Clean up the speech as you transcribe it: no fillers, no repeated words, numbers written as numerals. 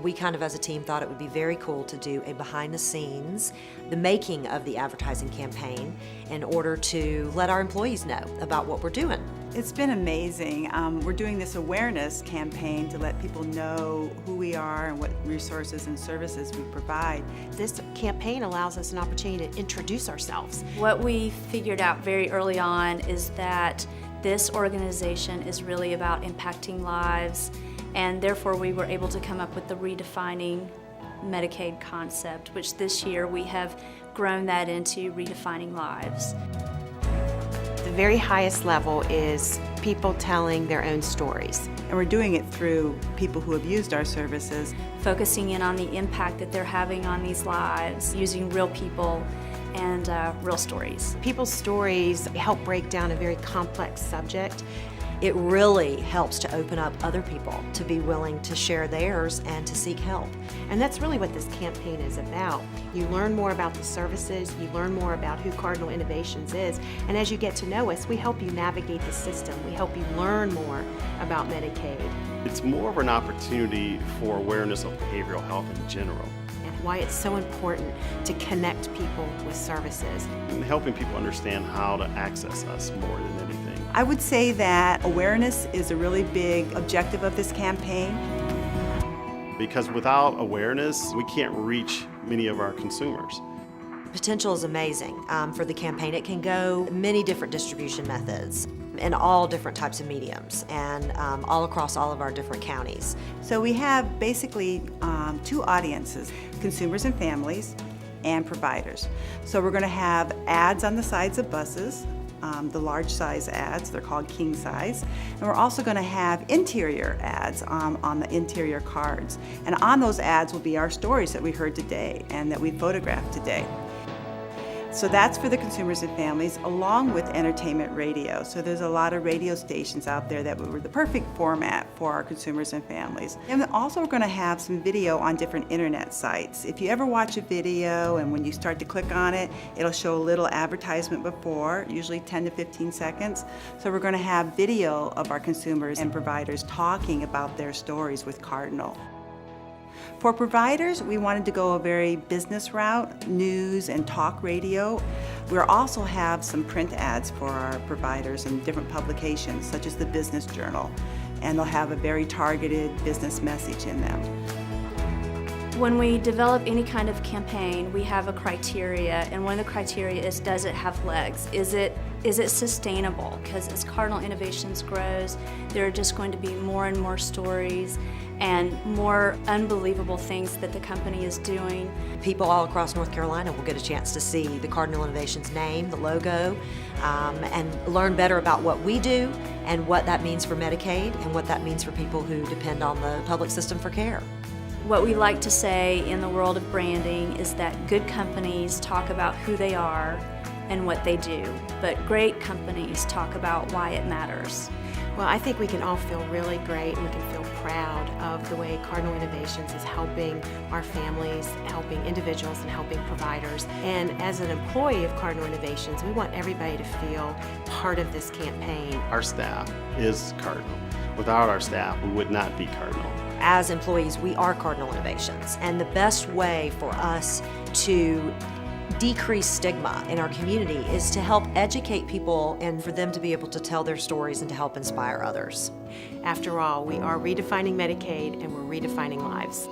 we kind of as a team thought it would be very cool to do a behind the scenes, the making of the advertising campaign in order to let our employees know about what we're doing. It's been amazing. We're doing this awareness campaign to let people know who we are and what resources and services we provide. This campaign allows us an opportunity to introduce ourselves. What we figured out very early on is that this organization is really about impacting lives, and therefore we were able to come up with the Redefining Medicaid concept, which this year we have grown that into Redefining Lives. The very highest level is people telling their own stories. And we're doing it through people who have used our services. Focusing in on the impact that they're having on these lives, using real people and real stories. People's stories help break down a very complex subject. It really helps to open up other people to be willing to share theirs and to seek help. And that's really what this campaign is about. You learn more about the services, you learn more about who Cardinal Innovations is, and as you get to know us, we help you navigate the system. We help you learn more about Medicaid. It's more of an opportunity for awareness of behavioral health in general. And why it's so important to connect people with services. And helping people understand how to access us more than anything. I would say that awareness is a really big objective of this campaign. Because without awareness, we can't reach many of our consumers. Potential is amazing for the campaign. It can go many different distribution methods in all different types of mediums and all across all of our different counties. So we have basically two audiences, consumers and families and providers. So we're going to have ads on the sides of buses, the large size ads, they're called king size. And we're also going to have interior ads on the interior cards. And on those ads will be our stories that we heard today and that we photographed today. So that's for the consumers and families, along with entertainment radio. So there's a lot of radio stations out there that were the perfect format for our consumers and families. And also we're going to have some video on different internet sites. If you ever watch a video and when you start to click on it, it'll show a little advertisement before, usually 10 to 15 seconds. So we're going to have video of our consumers and providers talking about their stories with Cardinal. For providers, we wanted to go a very business route, news and talk radio. We'll also have some print ads for our providers in different publications, such as the Business Journal, and they'll have a very targeted business message in them. When we develop any kind of campaign, we have a criteria, and one of the criteria is, does it have legs? Is it sustainable? Because as Cardinal Innovations grows, there are just going to be more and more stories and more unbelievable things that the company is doing. People all across North Carolina will get a chance to see the Cardinal Innovations name, the logo, and learn better about what we do and what that means for Medicaid and what that means for people who depend on the public system for care. What we like to say in the world of branding is that good companies talk about who they are and what they do, but great companies talk about why it matters. Well, I think we can all feel really great and we can feel proud of the way Cardinal Innovations is helping our families, helping individuals, and helping providers. And as an employee of Cardinal Innovations, we want everybody to feel part of this campaign. Our staff is Cardinal. Without our staff, we would not be Cardinal. As employees, we are Cardinal Innovations, and the best way for us to decrease stigma in our community is to help educate people and for them to be able to tell their stories and to help inspire others. After all, we are redefining Medicaid and we're redefining lives.